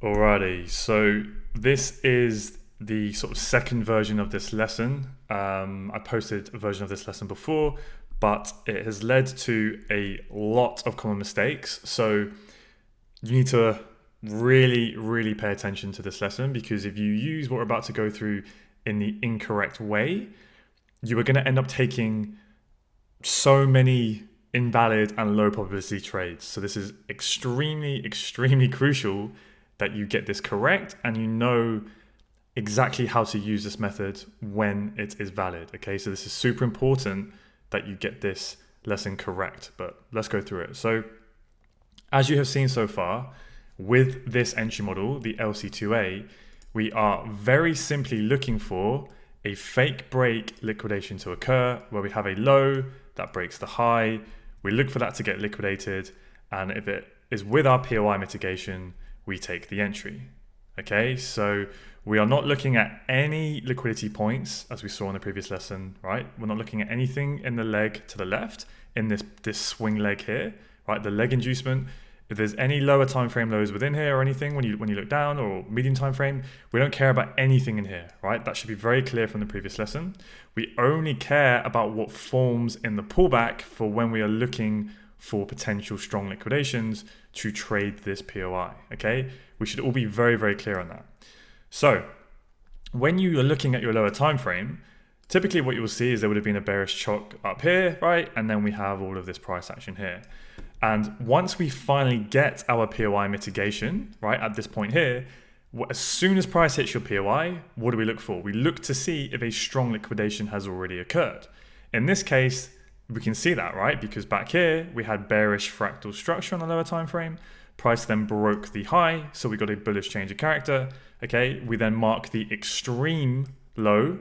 Alrighty, so this is the sort of second version of this lesson. I posted a version of this lesson before, but it has led to a lot of common mistakes. So you need to really pay attention to this lesson, because if you use what we're about to go through in the incorrect way, you are going to end up taking so many invalid and low probability trades. So this is extremely crucial that you get this correct and you know exactly how to use this method when it is valid. Okay, so this is super important that you get this lesson correct, but let's go through it. So as you have seen so far, with this entry model, the LC2A, we are very simply looking for a fake break liquidation to occur where we have a low that breaks the high. We look for that to get liquidated, and if it is with our POI mitigation, we take the entry. Okay, so we are not looking at any liquidity points as we saw in the previous lesson, right? We're not looking at anything in the leg to the left in this swing leg here, right? The leg inducement. If there's any lower time frame lows within here or anything when you look down, or medium time frame, we don't care about anything in here, right? That should be very clear from the previous lesson. We only care about what forms in the pullback for when we are looking for potential strong liquidations to trade this POI, okay? We should all be very clear on that. So when you are looking at your lower time frame, typically what you will see is there would have been a bearish CHoCH up here, right? And then we have all of this price action here. And once we finally get our POI mitigation, right, at this point here, as soon as price hits your POI, what do we look for? We look to see if a strong liquidation has already occurred. In this case, we can see that, right? Because back here, we had bearish fractal structure on the lower time frame. Price then broke the high, so we got a bullish change of character. Okay, we then mark the extreme low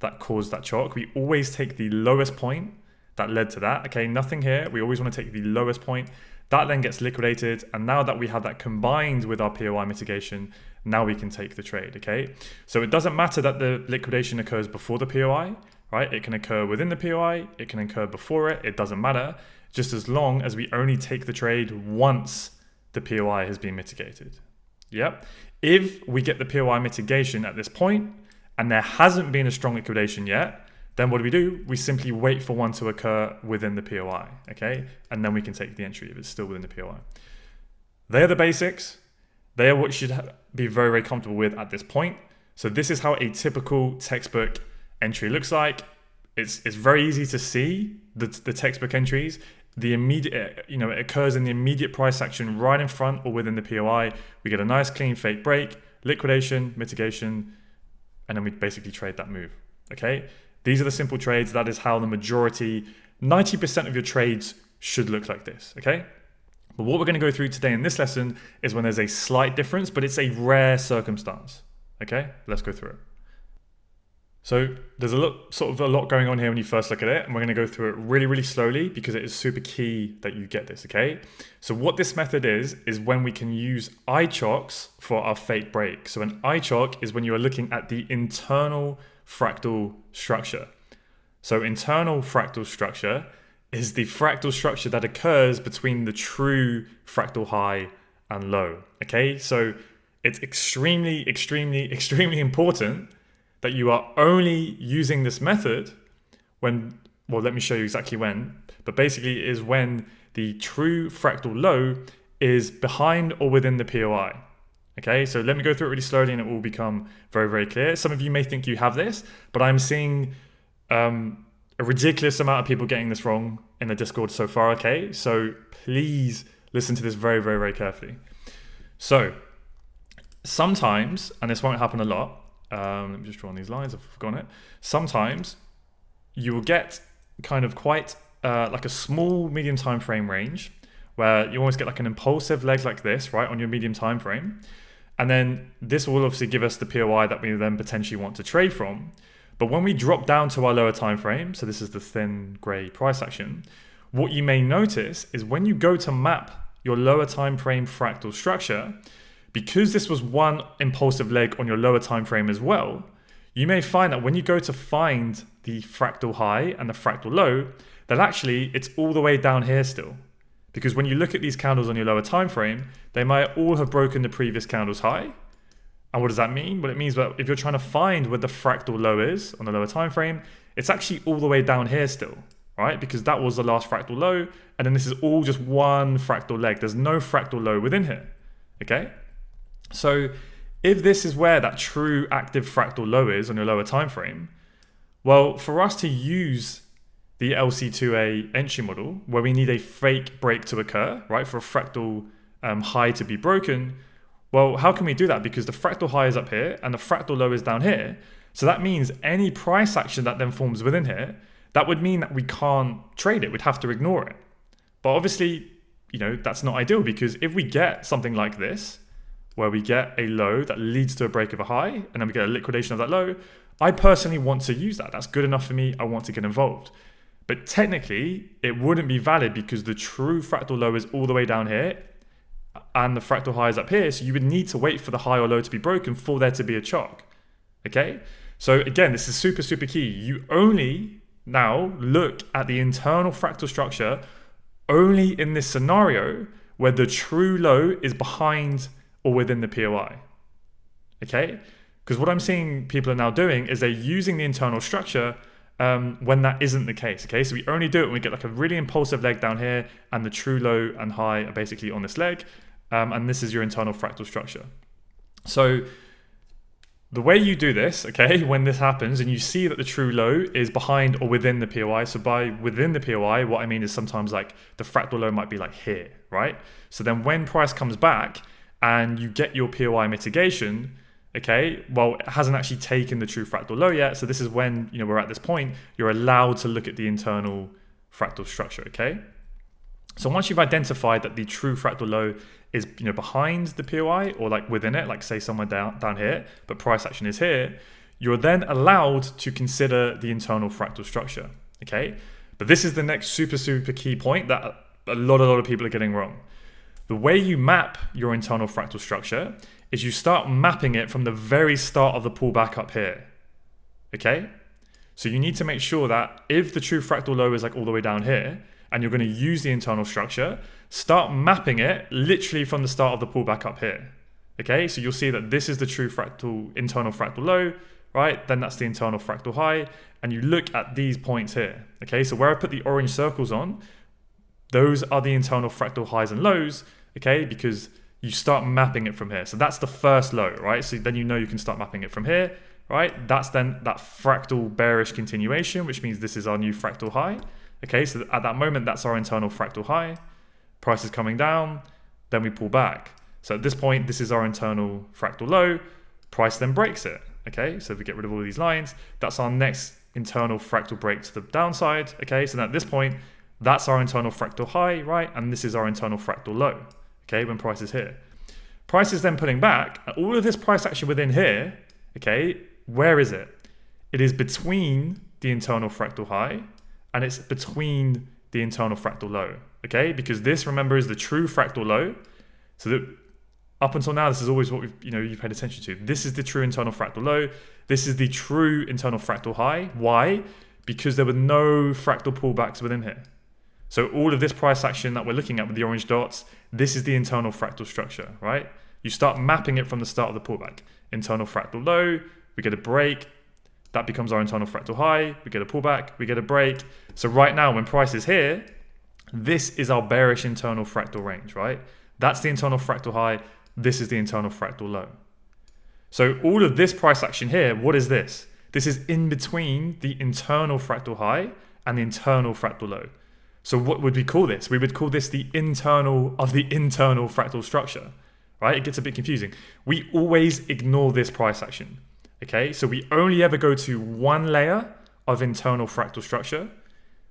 that caused that CHoCH. We always take the lowest point that led to that. Okay, nothing here. We always want to take the lowest point. That then gets liquidated. And now that we have that combined with our POI mitigation, now we can take the trade. Okay, so it doesn't matter that the liquidation occurs before the POI, right? It can occur within the POI. It can occur before it. It doesn't matter. Just as long as we only take the trade once the POI has been mitigated. Yep. If we get the POI mitigation at this point and there hasn't been a strong liquidation yet, then what do? We simply wait for one to occur within the POI, okay? And then we can take the entry if it's still within the POI. They are the basics. They are what you should be very comfortable with at this point. So this is how a typical textbook entry looks like. It's very easy to see the textbook entries. The immediate, it occurs in the immediate price action right in front or within the POI. We get a nice clean fake break, liquidation, mitigation, and then we basically trade that move, okay? These are the simple trades. That is how the majority, 90% of your trades should look like this, okay? But what we're going to go through today in this lesson is when there's a slight difference, but it's a rare circumstance, okay? Let's go through it. So there's a lot going on here when you first look at it, and we're going to go through it really slowly because it is super key that you get this, okay? So what this method is when we can use CHoCHs for our fake break. So an CHoCH is when you are looking at the internal fractal structure. So internal fractal structure is the fractal structure that occurs between the true fractal high and low, okay? So it's extremely important that you are only using this method when, well, let me show you exactly when, but basically it is when the true fractal low is behind or within the POI. Okay, so let me go through it really slowly and it will become very clear. Some of you may think you have this, but I'm seeing a ridiculous amount of people getting this wrong in the Discord so far, okay? So please listen to this very carefully. So sometimes, and this won't happen a lot, let me just draw on these lines, I've forgotten it. Sometimes you will get kind of quite like a small medium time frame range where you almost get like an impulsive leg like this, right, on your medium time frame. And then this will obviously give us the POI that we then potentially want to trade from. But when we drop down to our lower time frame, so this is the thin gray price action, what you may notice is when you go to map your lower time frame fractal structure, because this was one impulsive leg on your lower time frame as well, you may find that when you go to find the fractal high and the fractal low, that actually it's all the way down here still. Because when you look at these candles on your lower time frame, they might all have broken the previous candle's high. And what does that mean? Well, it means that if you're trying to find where the fractal low is on the lower time frame, it's actually all the way down here still, right? Because that was the last fractal low, and then this is all just one fractal leg. There's no fractal low within here, okay? So if this is where that true active fractal low is on your lower time frame, well, for us to use the LC2A entry model, where we need a fake break to occur, right, for a fractal high to be broken, well, how can we do that? Because the fractal high is up here and the fractal low is down here. So that means any price action that then forms within here, that would mean that we can't trade it. We'd have to ignore it. But obviously, that's not ideal, because if we get something like this, where we get a low that leads to a break of a high, and then we get a liquidation of that low, I personally want to use that. That's good enough for me. I want to get involved. But technically, it wouldn't be valid because the true fractal low is all the way down here and the fractal high is up here. So you would need to wait for the high or low to be broken for there to be a CHoCH. Okay? So again, this is super, super key. You only now look at the internal fractal structure only in this scenario where the true low is behind or within the POI. Okay? Because what I'm seeing people are now doing is they're using the internal structure when that isn't the case. Okay, so we only do it when we get like a really impulsive leg down here and the true low and high are basically on this leg, and this is your internal fractal structure. So the way you do this, okay, when this happens and you see that the true low is behind or within the POI, so by within the POI, what I mean is sometimes like the fractal low might be like here, right? So then when price comes back and you get your POI mitigation, okay, well, it hasn't actually taken the true fractal low yet. So this is when, we're at this point, you're allowed to look at the internal fractal structure, okay? So once you've identified that the true fractal low is, behind the POI or like within it, like say somewhere down here, but price action is here, you're then allowed to consider the internal fractal structure, okay? But this is the next super, super key point that a lot of people are getting wrong. The way you map your internal fractal structure is you start mapping it from the very start of the pullback up here, okay? So you need to make sure that if the true fractal low is like all the way down here and you're going to use the internal structure, start mapping it literally from the start of the pullback up here, okay? So you'll see that this is the true internal fractal low, right? Then that's the internal fractal high, and you look at these points here, okay? So where I put the orange circles on, those are the internal fractal highs and lows, okay? Because you start mapping it from here. So that's the first low, right? So then you can start mapping it from here, right? That's then that fractal bearish continuation, which means this is our new fractal high. Okay, so at that moment, that's our internal fractal high. Price is coming down, then we pull back. So at this point, this is our internal fractal low. Price then breaks it. Okay, so if we get rid of all these lines, that's our next internal fractal break to the downside. Okay, so at this point, that's our internal fractal high, right? And this is our internal fractal low. Okay, when price is here. Price is then pulling back. All of this price action within here, okay, where is it? It is between the internal fractal high and it's between the internal fractal low, okay? Because this, remember, is the true fractal low. So that up until now, this is always what you've paid attention to. This is the true internal fractal low. This is the true internal fractal high. Why? Because there were no fractal pullbacks within here. So all of this price action that we're looking at with the orange dots, this is the internal fractal structure, right? You start mapping it from the start of the pullback. Internal fractal low, we get a break, that becomes our internal fractal high, we get a pullback, we get a break. So right now when price is here, this is our bearish internal fractal range, right? That's the internal fractal high, this is the internal fractal low. So all of this price action here, what is this? This is in between the internal fractal high and the internal fractal low. So what would we call this? We would call this the internal of the internal fractal structure, right? It gets a bit confusing. We always ignore this price action, okay? So we only ever go to one layer of internal fractal structure.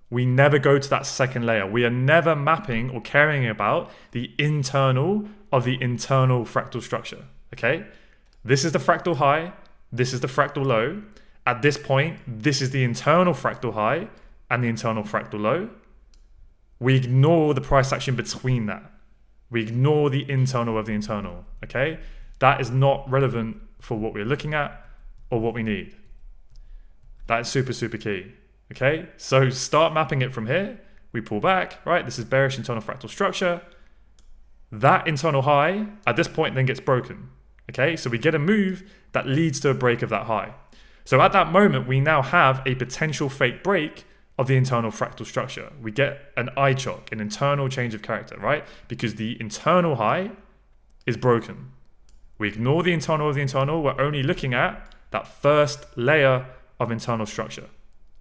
We never go to that second layer. We are never mapping or caring about the internal of the internal fractal structure, okay? This is the fractal high. This is the fractal low. At this point, this is the internal fractal high and the internal fractal low. We ignore the price action between that. We ignore the internal of the internal, okay? That is not relevant for what we're looking at or what we need. That is super, super key, okay? So start mapping it from here, we pull back, right? This is bearish internal fractal structure. That internal high at this point then gets broken, okay? So we get a move that leads to a break of that high. So at that moment, we now have a potential fake break of the internal fractal structure. We get an CHoCH, an internal change of character, right? Because the internal high is broken. We ignore the internal of the internal. We're only looking at that first layer of internal structure,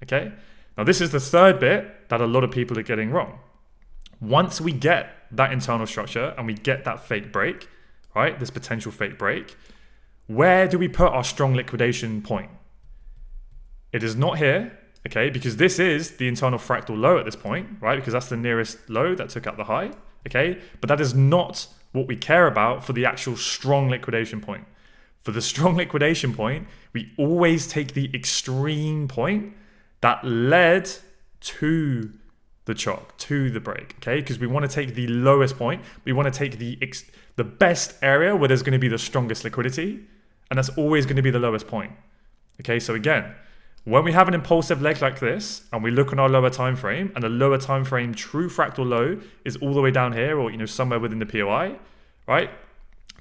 okay? Now, this is the third bit that a lot of people are getting wrong. Once we get that internal structure and we get that fake break, right? This potential fake break, where do we put our strong liquidation point? It is not here, okay? Because this is the internal fractal low at this point, right? Because that's the nearest low that took out the high, okay? But that is not what we care about for the actual strong liquidation point. For the strong liquidation point, we always take the extreme point that led to the CHoCH, to the break, okay? Because we want to take the lowest point. We want to take the best area where there's going to be the strongest liquidity, and that's always going to be the lowest point, okay? So again, when we have an impulsive leg like this, and we look on our lower time frame, and the lower time frame true fractal low is all the way down here, or somewhere within the POI, right?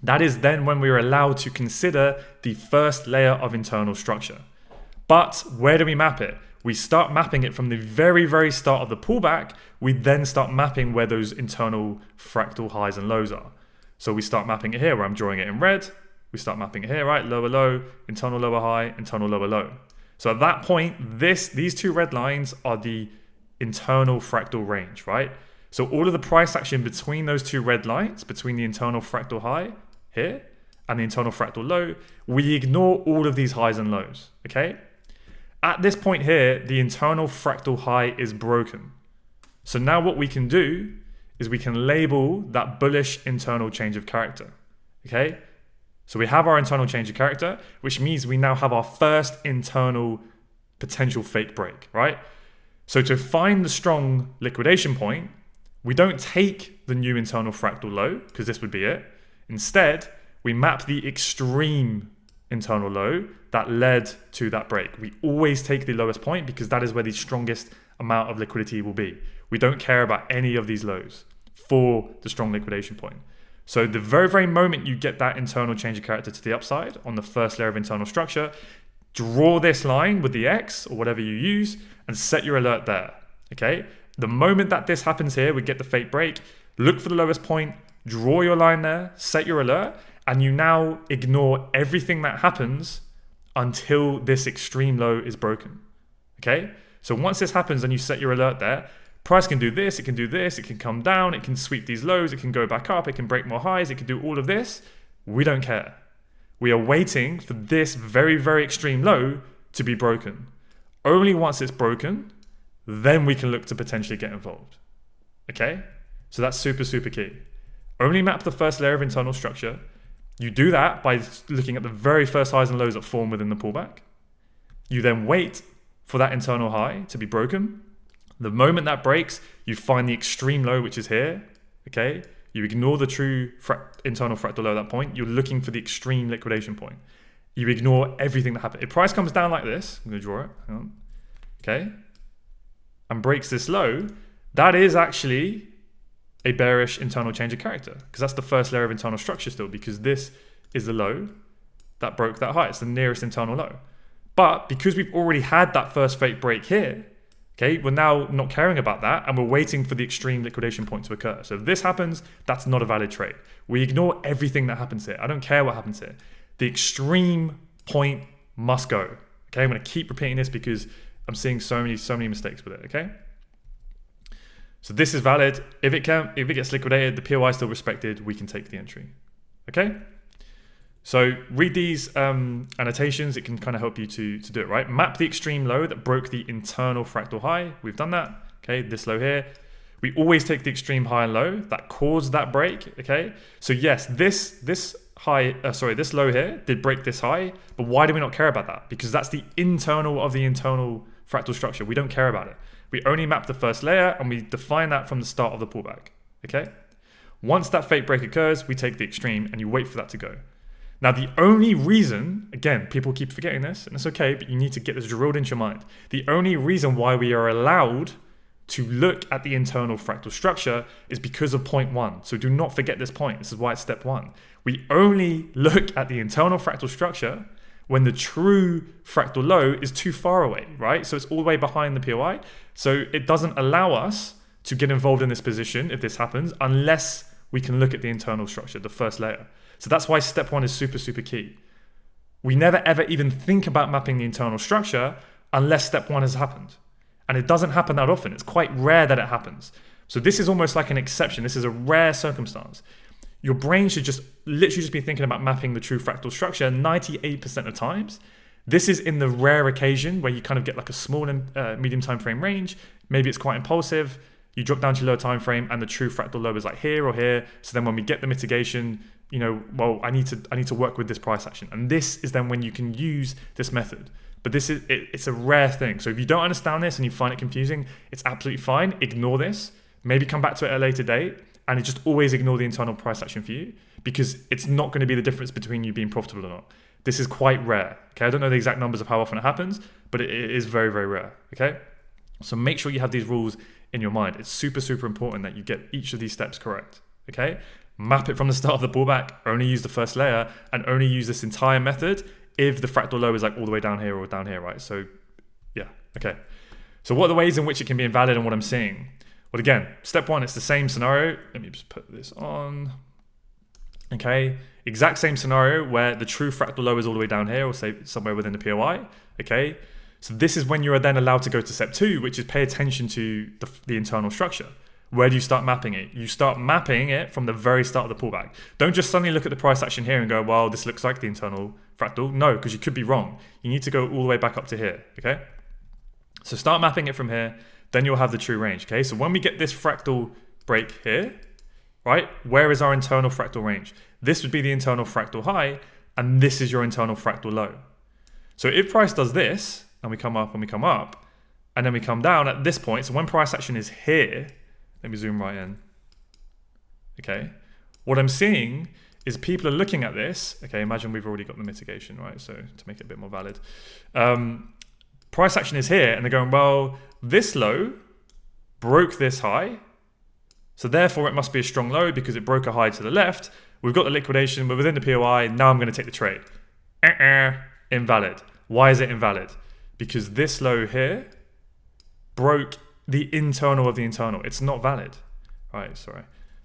That is then when we are allowed to consider the first layer of internal structure. But where do we map it? We start mapping it from the very, very start of the pullback. We then start mapping where those internal fractal highs and lows are. So we start mapping it here, where I'm drawing it in red. We start mapping it here, right? Lower low, internal lower high, internal lower low. So at that point, these two red lines are the internal fractal range, right? So all of the price action between those two red lines, between the internal fractal high here and the internal fractal low, we ignore all of these highs and lows, okay? At this point here, the internal fractal high is broken. So now what we can do is we can label that bullish internal change of character, okay? So we have our internal change of character, which means we now have our first internal potential fake break, right? So to find the strong liquidation point, we don't take the new internal fractal low, because this would be it. Instead, we map the extreme internal low that led to that break. We always take the lowest point because that is where the strongest amount of liquidity will be. We don't care about any of these lows for the strong liquidation point. So the very, very moment you get that internal change of character to the upside on the first layer of internal structure, draw this line with the X or whatever you use and set your alert there, okay? The moment that this happens here, we get the fake break, look for the lowest point, draw your line there, set your alert, and you now ignore everything that happens until this extreme low is broken, okay? So once this happens and you set your alert there, price can do this, it can do this, it can come down, it can sweep these lows, it can go back up, it can break more highs, it can do all of this. We don't care. We are waiting for this very, very extreme low to be broken. Only once it's broken, then we can look to potentially get involved, okay? So that's super, super key. Only map the first layer of internal structure. You do that by looking at the very first highs and lows that form within the pullback. You then wait for that internal high to be broken. The moment that breaks, you find the extreme low, which is here, okay? You ignore the true internal fractal low at that point. You're looking for the extreme liquidation point. You ignore everything that happened. If price comes down like this, I'm going to draw it, hang on, okay? And breaks this low, that is actually a bearish internal change of character because that's the first layer of internal structure still, because this is the low that broke that high. It's the nearest internal low. But because we've already had that first fake break here, okay, we're now not caring about that and we're waiting for the extreme liquidation point to occur. So if this happens, that's not a valid trade. We ignore everything that happens here. I don't care what happens here. The extreme point must go. Okay, I'm going to keep repeating this because I'm seeing so many mistakes with it, okay? So this is valid. If it gets liquidated, the POI is still respected, we can take the entry, okay? So read these annotations. It can kind of help you to do it, right? Map the extreme low that broke the internal fractal high. We've done that, okay? This low here. We always take the extreme high and low that caused that break, okay? So yes, this low here did break this high, but why do we not care about that? Because that's the internal of the internal fractal structure. We don't care about it. We only map the first layer and we define that from the start of the pullback, okay? Once that fake break occurs, we take the extreme and you wait for that to go. Now, the only reason, again, people keep forgetting this, and it's okay, but you need to get this drilled into your mind. The only reason why we are allowed to look at the internal fractal structure is because of point 1. So do not forget this point. This is why it's step 1. We only look at the internal fractal structure when the true fractal low is too far away, right? So it's all the way behind the POI. So it doesn't allow us to get involved in this position if this happens unless we can look at the internal structure, the first layer. So that's why step 1 is super, super key. We never ever even think about mapping the internal structure unless step 1 has happened. And it doesn't happen that often. It's quite rare that it happens. So this is almost like an exception. This is a rare circumstance. Your brain should just literally just be thinking about mapping the true fractal structure 98% of times. This is in the rare occasion where you kind of get like a small and medium time frame range. Maybe it's quite impulsive. You drop down to your lower time frame and the true fractal low is like here or here. So then when we get the mitigation, you know, well, I need to work with this price action. And this is then when you can use this method. But this is it's a rare thing. So if you don't understand this and you find it confusing, it's absolutely fine. Ignore this. Maybe come back to it at a later date. And just always ignore the internal price action for you, because it's not going to be the difference between you being profitable or not. This is quite rare. Okay, I don't know the exact numbers of how often it happens, but it is very, very rare. Okay, so make sure you have these rules in your mind. It's super, super important that you get each of these steps correct. Okay, map it from the start of the pullback, only use the first layer, and only use this entire method if the fractal low is like all the way down here or down here, right? So yeah, okay. So what are the ways in which it can be invalid and what I'm seeing? Well, again, step 1, it's the same scenario. Let me just put this on. Okay, exact same scenario where the true fractal low is all the way down here, or say somewhere within the POI. Okay, so this is when you're then allowed to go to step 2, which is pay attention to the internal structure. Where do you start mapping it? You start mapping it from the very start of the pullback. Don't just suddenly look at the price action here and go, well, this looks like the internal fractal. No, because you could be wrong. You need to go all the way back up to here. Okay, so start mapping it from here. Then you'll have the true range, okay? So when we get this fractal break here, right, where is our internal fractal range? This would be the internal fractal high, and this is your internal fractal low. So if price does this, and we come up and we come up, and then we come down at this point, so when price action is here, let me zoom right in, okay? What I'm seeing is people are looking at this, okay, imagine we've already got the mitigation, right? So to make it a bit more valid. Price action is here, and they're going, well, this low broke this high, so therefore it must be a strong low because it broke a high to the left. We've got the liquidation, we're within the POI, now I'm going to take the trade. Invalid. Why is it invalid? Because this low here broke the internal of the internal. It's not valid. Right, sorry.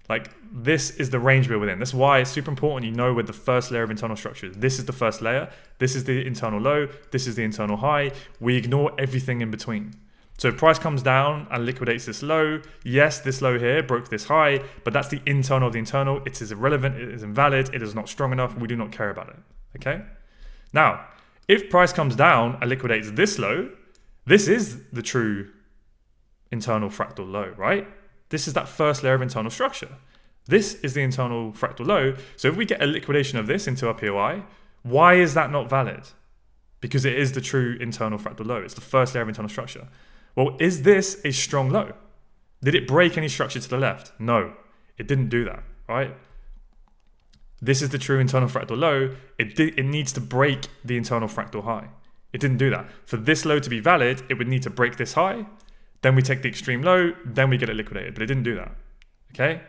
Like, this is the range we're within. That's why it's super important you know where the first layer of internal structure is. This is the first layer. This is the internal low. This is the internal high. We ignore everything in between. So if price comes down and liquidates this low, yes, this low here broke this high, but that's the internal of the internal. It is irrelevant. It is invalid. It is not strong enough. We do not care about it. Okay? Now, if price comes down and liquidates this low, this is the true internal fractal low, right? This is that first layer of internal structure. This is the internal fractal low. So if we get a liquidation of this into our POI, why is that not valid? Because it is the true internal fractal low. It's the first layer of internal structure. Well, is this a strong low? Did it break any structure to the left? No, it didn't do that, right? This is the true internal fractal low. It needs to break the internal fractal high. It didn't do that. For this low to be valid, it would need to break this high. Then we take the extreme low, then we get it liquidated, but it didn't do that, okay?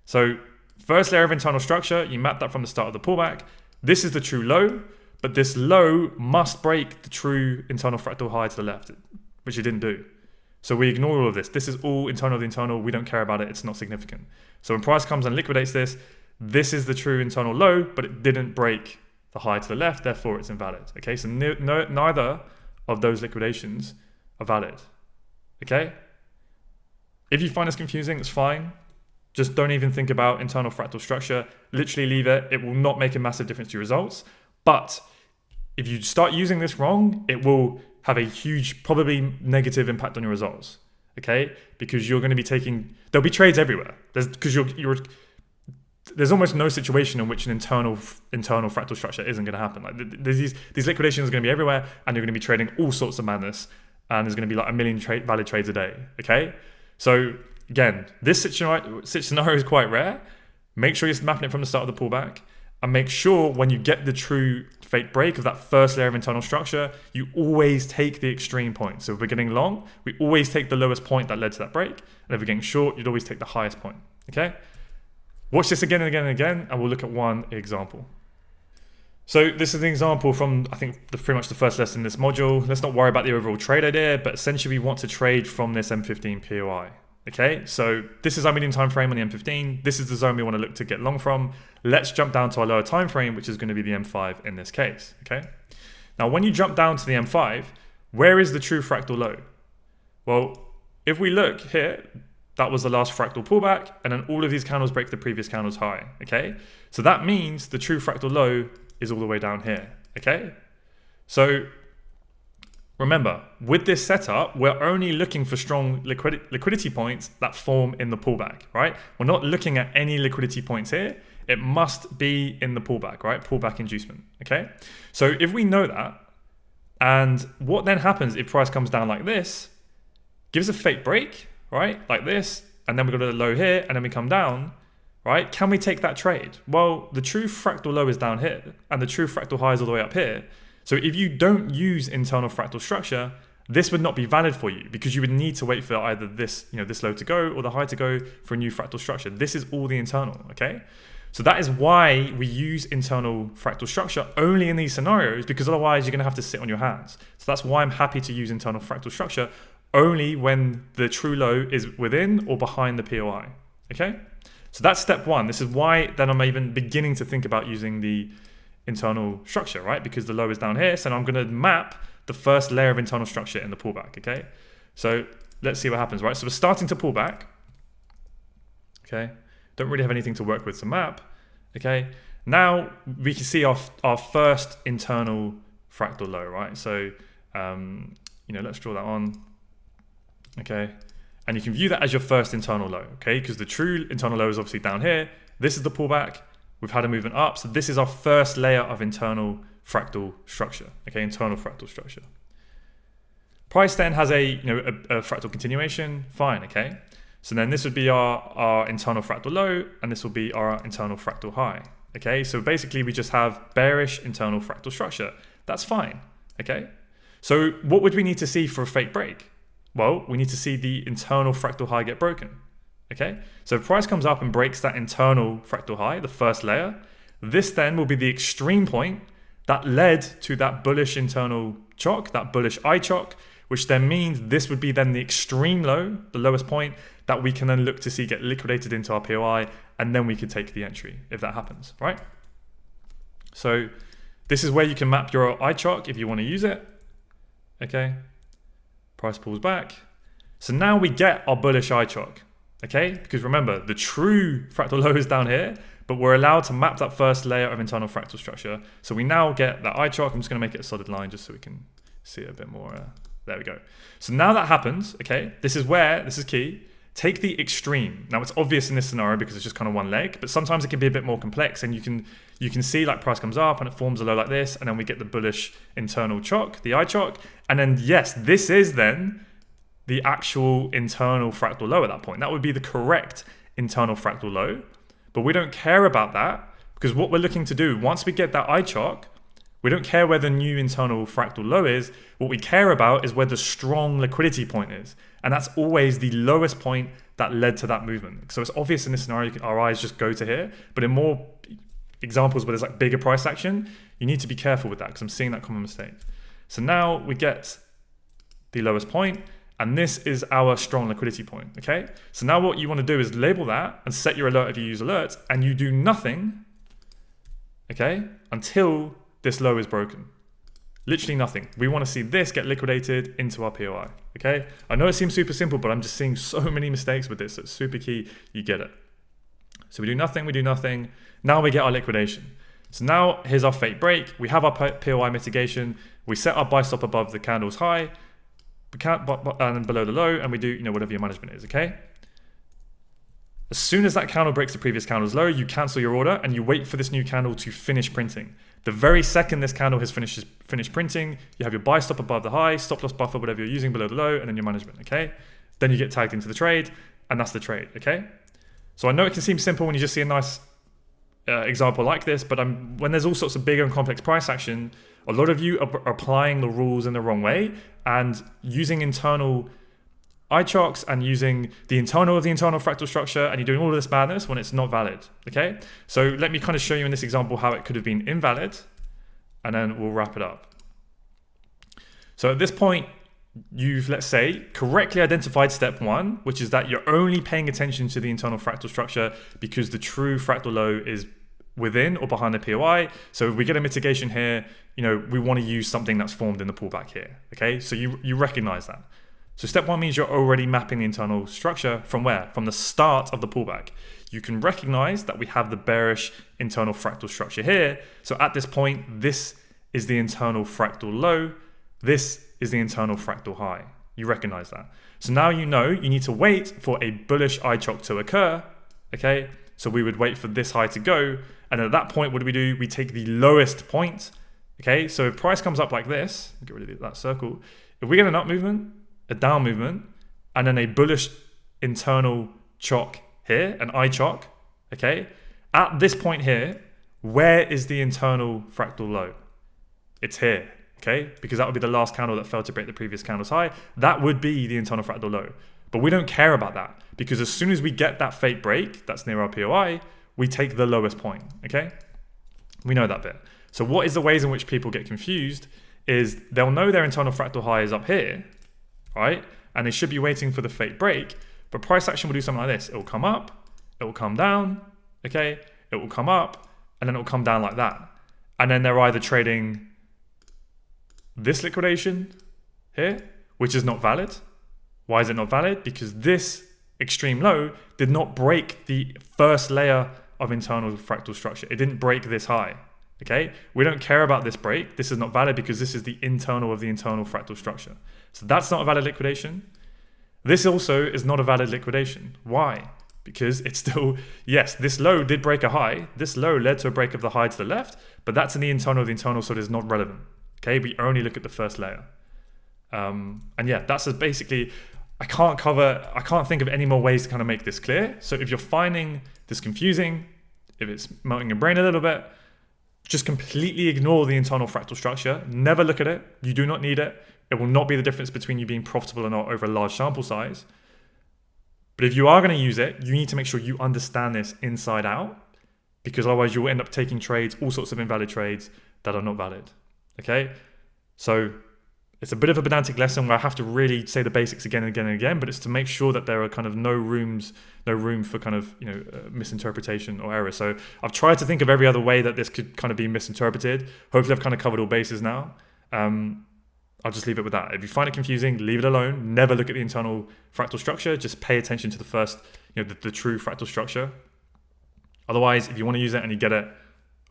So first layer of internal structure, you map that from the start of the pullback. This is the true low, but this low must break the true internal fractal high to the left, which it didn't do. So we ignore all of this. This is all internal of the internal. We don't care about it. It's not significant. So when price comes and liquidates this, this is the true internal low, but it didn't break the high to the left. Therefore, it's invalid. Okay, so neither of those liquidations are valid. Okay? If you find this confusing, it's fine. Just don't even think about internal fractal structure. Literally leave it. It will not make a massive difference to your results. But if you start using this wrong, it will have a huge, probably negative impact on your results. Okay? Because you're going to be there'll be trades everywhere. There's almost no situation in which an internal fractal structure isn't going to happen. Like these liquidations are going to be everywhere, and you're going to be trading all sorts of madness, and there's going to be like a million valid trades a day. Okay, so again, this scenario is quite rare. Make sure you're mapping it from the start of the pullback, and make sure when you get the true fake break of that first layer of internal structure, you always take the extreme point. So if we're getting long, we always take the lowest point that led to that break. And if we're getting short, you'd always take the highest point, okay? Watch this again and again and again, and we'll look at one example. So this is an example from, I think, pretty much the first lesson in this module. Let's not worry about the overall trade idea, but essentially we want to trade from this M15 POI. Okay, so this is our medium time frame on the M15. This is the zone we want to look to get long from. Let's jump down to our lower time frame, which is going to be the M5 in this case. Okay, now when you jump down to the M5, where is the true fractal low? Well, if we look here, that was the last fractal pullback, and then all of these candles break the previous candle's high. Okay, so that means the true fractal low is all the way down here. Okay, so remember, with this setup, we're only looking for strong liquidity points that form in the pullback, right? We're not looking at any liquidity points here. It must be in the pullback, right? Pullback inducement, okay? So if we know that, and what then happens if price comes down like this, gives a fake break, right? Like this, and then we go to the low here, and then we come down, right? Can we take that trade? Well, the true fractal low is down here, and the true fractal high is all the way up here. So if you don't use internal fractal structure, this would not be valid for you because you would need to wait for either this, this low to go or the high to go for a new fractal structure. This is all the internal, okay? So that is why we use internal fractal structure only in these scenarios, because otherwise you're gonna have to sit on your hands. So that's why I'm happy to use internal fractal structure only when the true low is within or behind the POI, okay? So that's step one. This is why then I'm even beginning to think about using the internal structure, right? Because the low is down here, so I'm going to map the first layer of internal structure in the pullback, okay? So let's see what happens, right? So we're starting to pull back, okay? Don't really have anything to work with to map, okay? Now we can see our first internal fractal low, right? So, let's draw that on, okay? And you can view that as your first internal low, okay? Because the true internal low is obviously down here. This is the pullback. We've had a movement up, so this is our first layer of internal fractal structure, okay, internal fractal structure. Price then has a fractal continuation, fine, okay? So then this would be our internal fractal low, and this will be our internal fractal high, okay? So basically we just have bearish internal fractal structure. That's fine, okay? So what would we need to see for a fake break? Well, we need to see the internal fractal high get broken. Okay, so if price comes up and breaks that internal fractal high, the first layer, this then will be the extreme point that led to that bullish internal CHoCH, that bullish CHoCH, which then means this would be then the extreme low, the lowest point that we can then look to see get liquidated into our POI, and then we could take the entry if that happens, right? So this is where you can map your CHoCH if you want to use it. Okay, price pulls back. So now we get our bullish CHoCH. Okay, because remember, the true fractal low is down here, but we're allowed to map that first layer of internal fractal structure. So we now get that CHoCH. I'm just going to make it a solid line just so we can see it a bit more. There we go. So now that happens, okay, this is key. Take the extreme. Now it's obvious in this scenario because it's just kind of one leg, but sometimes it can be a bit more complex, and you can see like price comes up and it forms a low like this, and then we get the bullish internal CHoCH, the CHoCH, and then yes, this is then the actual internal fractal low at that point. That would be the correct internal fractal low, but we don't care about that because what we're looking to do, once we get that CHoCH, we don't care where the new internal fractal low is. What we care about is where the strong liquidity point is. And that's always the lowest point that led to that movement. So it's obvious in this scenario, our eyes just go to here, but in more examples where there's like bigger price action, you need to be careful with that because I'm seeing that common mistake. So now we get the lowest point, and this is our strong liquidity point, okay? So now what you want to do is label that and set your alert if you use alerts, and you do nothing, okay, until this low is broken. Literally nothing. We want to see this get liquidated into our POI, okay? I know it seems super simple, but I'm just seeing so many mistakes with this. So it's super key you get it. So we do nothing. Now we get our liquidation. So now here's our fake break. We have our POI mitigation. We set our buy stop above the candle's high, and below the low, and we do whatever your management is, okay? As soon as that candle breaks the previous candle's low, you cancel your order and you wait for this new candle to finish printing. The very second this candle has finished printing, you have your buy stop above the high, stop loss buffer, whatever you're using below the low, and then your management, okay? Then you get tagged into the trade, and that's the trade, okay? So I know it can seem simple when you just see a nice example like this, but when there's all sorts of bigger and complex price action, a lot of you are applying the rules in the wrong way and using internal CHoCHs and using the internal of the internal fractal structure, and you're doing all of this madness when it's not valid, okay? So let me kind of show you in this example how it could have been invalid, and then we'll wrap it up. So at this point, you've, let's say, correctly identified step one, which is that you're only paying attention to the internal fractal structure because the true fractal low is within or behind the POI. So if we get a mitigation here, we want to use something that's formed in the pullback here, okay? So you recognize that. So step one means you're already mapping the internal structure from where? From the start of the pullback. You can recognize that we have the bearish internal fractal structure here. So at this point, this is the internal fractal low. This is the internal fractal high. You recognize that. So now you know you need to wait for a bullish CHoCH to occur, okay? So we would wait for this high to go. And at that point, what do? We take the lowest point, okay? So if price comes up like this, get rid of that circle. If we get an up movement, a down movement, and then a bullish internal CHoCH here, an CHoCH, okay? At this point here, where is the internal fractal low? It's here, okay? Because that would be the last candle that failed to break the previous candle's high. That would be the internal fractal low. But we don't care about that because as soon as we get that fake break that's near our POI, we take the lowest point, okay? We know that bit. So what is the ways in which people get confused is they'll know their internal fractal high is up here, right? And they should be waiting for the fake break, but price action will do something like this. It will come up, it will come down, okay? It will come up, and then it will come down like that. And then they're either trading this liquidation here, which is not valid. Why is it not valid? Because this extreme low did not break the first layer of internal fractal structure. It didn't break this high, okay? We don't care about this break. This is not valid because this is the internal of the internal fractal structure. So that's not a valid liquidation. This also is not a valid liquidation. Why? Because it's still, yes, this low did break a high. This low led to a break of the high to the left, but that's in the internal of the internal, so it is not relevant, okay? We only look at the first layer. And yeah, that's basically, I can't think of any more ways to kind of make this clear. So if you're finding this confusing, if it's melting your brain a little bit, just completely ignore the internal fractal structure. Never look at it. You do not need it. It will not be the difference between you being profitable or not over a large sample size. But if you are going to use it, you need to make sure you understand this inside out, because otherwise you'll end up taking trades, all sorts of invalid trades that are not valid. Okay? So it's a bit of a pedantic lesson where I have to really say the basics again and again and again, but it's to make sure that there are kind of no room for kind of, misinterpretation or error. So I've tried to think of every other way that this could kind of be misinterpreted. Hopefully I've kind of covered all bases now. I'll just leave it with that. If you find it confusing, leave it alone. Never look at the internal fractal structure. Just pay attention to the first, the true fractal structure. Otherwise, if you want to use it and you get it,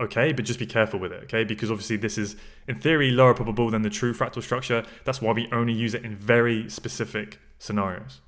okay, but just be careful with it, okay? Because obviously this is, in theory, lower probable than the true fractal structure. That's why we only use it in very specific scenarios.